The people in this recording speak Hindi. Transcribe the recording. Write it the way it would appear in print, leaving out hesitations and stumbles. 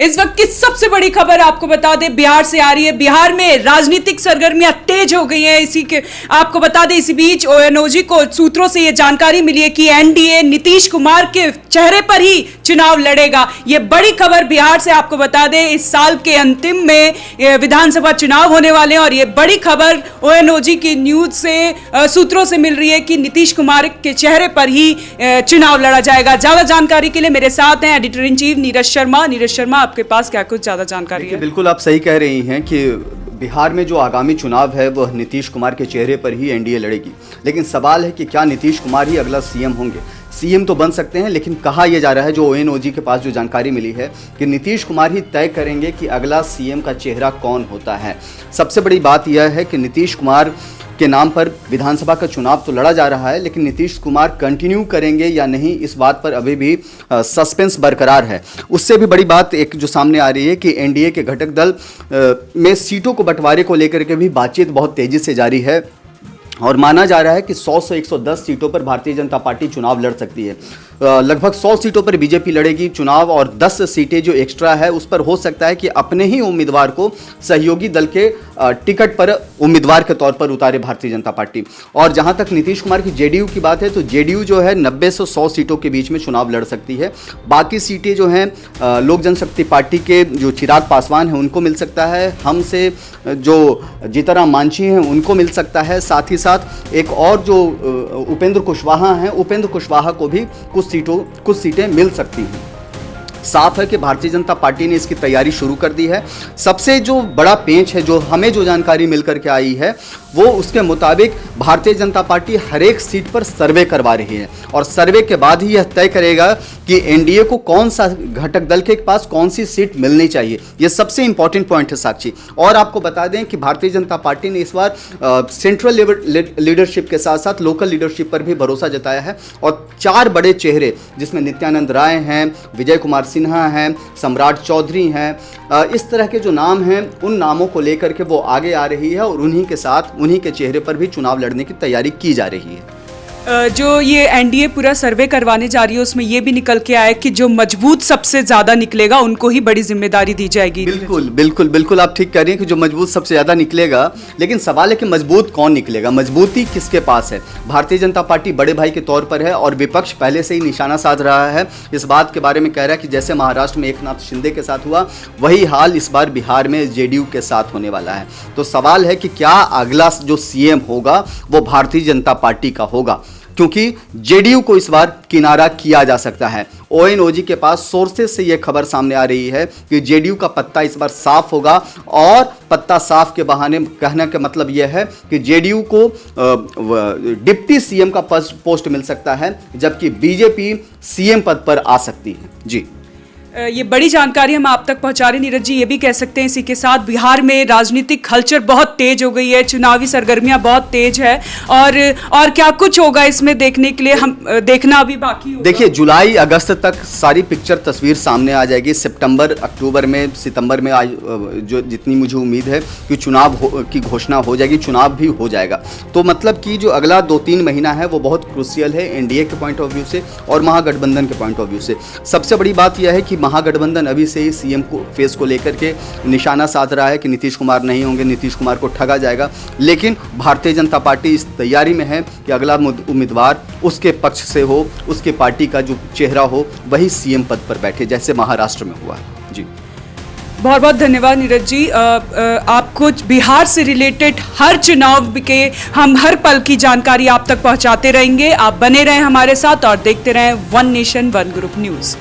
इस वक्त की सबसे बड़ी खबर आपको बता दें बिहार से आ रही है। बिहार में राजनीतिक सरगर्मियां तेज हो गई हैं। इसी के आपको बता दें इसी बीच ओएनओजी को सूत्रों से यह जानकारी मिली है कि एनडीए नीतीश कुमार के चेहरे पर ही चुनाव लड़ेगा। यह बड़ी खबर बिहार से आपको बता दें इस साल के अंतिम में विधानसभा चुनाव होने वाले हैं और यह बड़ी खबर ओएनओजी की न्यूज से सूत्रों से मिल रही है कि नीतीश कुमार के चेहरे पर ही चुनाव लड़ा जाएगा। ज्यादा जानकारी के लिए मेरे साथ हैं editor in chief Neeraj Sharma. Neeraj Sharma, आपके पास क्या कुछ ज्यादा जानकारी है? बिल्कुल आप सही कह रही हैं कि बिहार में जो आगामी चुनाव है वह नीतीश कुमार के चेहरे पर ही एनडीए लड़ेगी। लेकिन सवाल है कि क्या नीतीश कुमार ही अगला सीएम होंगे? सीएम तो बन सकते हैं, लेकिन कहा यह जा रहा है, जो ओएनओजी के पास जो जानकारी मिली है, कि नीतीश कुमार ही तय करेंगे कि अगला सीएम का चेहरा कौन होता है। सबसे बड़ी बात यह है कि नीतीश कुमार के नाम पर विधानसभा का चुनाव तो लड़ा जा रहा है, लेकिन नीतीश कुमार कंटिन्यू करेंगे या नहीं, इस बात पर अभी भी सस्पेंस बरकरार है। उससे भी बड़ी बात एक जो सामने आ रही है कि एनडीए के घटक दल में सीटों को बंटवारे को लेकर के भी बातचीत बहुत तेजी से जारी है और माना जा रहा है कि 100 से 110 सीटों पर भारतीय जनता पार्टी चुनाव लड़ सकती है। लगभग 100 सीटों पर बीजेपी लड़ेगी चुनाव और 10 सीटें जो एक्स्ट्रा है उस पर हो सकता है कि अपने ही उम्मीदवार को सहयोगी दल के टिकट पर उम्मीदवार के तौर पर उतारे भारतीय जनता पार्टी। और जहां तक नीतीश कुमार की जेडीयू की बात है तो जेडीयू जो है 90 से 100 सीटों के बीच में चुनाव लड़ सकती है। बाकी सीटें जो हैं लोक जनशक्ति पार्टी के जो चिराग पासवान हैं उनको मिल सकता है, हमसे जो जीतनराम मांझी हैं उनको मिल सकता है, साथ ही साथ एक और जो उपेंद्र कुशवाहा हैं, उपेंद्र कुशवाहा को भी कुछ सीटें मिल सकती हैं। साफ है कि भारतीय जनता पार्टी ने इसकी तैयारी शुरू कर दी है। सबसे जो बड़ा पेंच है, जो हमें जो जानकारी मिलकर के आई है, वो उसके मुताबिक भारतीय जनता पार्टी हर एक सीट पर सर्वे करवा रही है और सर्वे के बाद ही यह तय करेगा कि एनडीए को कौन सा घटक दल के पास कौन सी सीट मिलनी चाहिए। यह सबसे इंपॉर्टेंट पॉइंट है साक्षी। और आपको बता दें कि भारतीय जनता पार्टी ने इस बार सेंट्रल लीडरशिप के साथ साथ लोकल लीडरशिप पर भी भरोसा जताया है और 4 बड़े चेहरे जिसमें नित्यानंद राय हैं, विजय कुमार सिन्हा हैं, सम्राट चौधरी हैं, इस तरह के जो नाम हैं उन नामों को लेकर के वो आगे आ रही है और उन्हीं के साथ उन्हीं के चेहरे पर भी चुनाव लड़ने की तैयारी की जा रही है। जो ये एनडीए पूरा सर्वे करवाने जा रही है उसमें ये भी निकल के आया कि जो मजबूत सबसे ज्यादा निकलेगा उनको ही बड़ी जिम्मेदारी दी जाएगी। बिल्कुल बिल्कुल बिल्कुल आप ठीक कह रही हैं कि जो मजबूत सबसे ज्यादा निकलेगा, लेकिन सवाल है कि मजबूत कौन निकलेगा, मजबूती किसके पास है। भारतीय जनता पार्टी बड़े भाई के तौर पर है और विपक्ष पहले से ही निशाना साध रहा है, इस बात के बारे में कह रहा है कि जैसे महाराष्ट्र में एकनाथ शिंदे के साथ हुआ वही हाल इस बार बिहार में जेडीयू के साथ होने वाला है। तो सवाल है कि क्या अगला जो सीएम होगा वो भारतीय जनता पार्टी का होगा, क्योंकि जेडीयू को इस बार किनारा किया जा सकता है। ओएनओजी के पास सोर्सेस से यह खबर सामने आ रही है कि जेडीयू का पत्ता इस बार साफ होगा और पत्ता साफ के बहाने कहने का मतलब यह है कि जेडीयू को डिप्टी सीएम का पोस्ट मिल सकता है, जबकि बीजेपी सीएम पद पर आ सकती है। जी, ये बड़ी जानकारी हम आप तक पहुंचा रहे नीरज जी। ये भी कह सकते हैं इसी के साथ बिहार में राजनीतिक हलचल बहुत तेज हो गई है, चुनावी सरगर्मियां बहुत तेज है और क्या कुछ होगा इसमें देखने के लिए हम देखना अभी बाकी होगा। देखिए, जुलाई अगस्त तक सारी पिक्चर तस्वीर सामने आ जाएगी। सितंबर अक्टूबर में सितंबर में जो जितनी मुझे उम्मीद है कि चुनाव की घोषणा हो जाएगी, चुनाव भी हो जाएगा। तो मतलब कि जो अगला 2-3 महीना है वो बहुत क्रूशियल है एनडीए के पॉइंट ऑफ व्यू से और महागठबंधन के पॉइंट ऑफ व्यू से। सबसे बड़ी बात यह है कि महागठबंधन अभी से ही सीएम को फेस को लेकर के निशाना साध रहा है कि नीतीश कुमार नहीं होंगे, नीतीश कुमार को ठगा जाएगा। लेकिन भारतीय जनता पार्टी इस तैयारी में है कि अगला उम्मीदवार उसके पक्ष से हो, उसके पार्टी का जो चेहरा हो वही सीएम पद पर बैठे, जैसे महाराष्ट्र में हुआ है। जी, बहुत बहुत धन्यवाद नीरज जी। आपको बिहार से रिलेटेड हर चुनाव के हम हर पल की जानकारी आप तक पहुंचाते रहेंगे। आप बने रहें हमारे साथ और देखते रहें one nation one group news.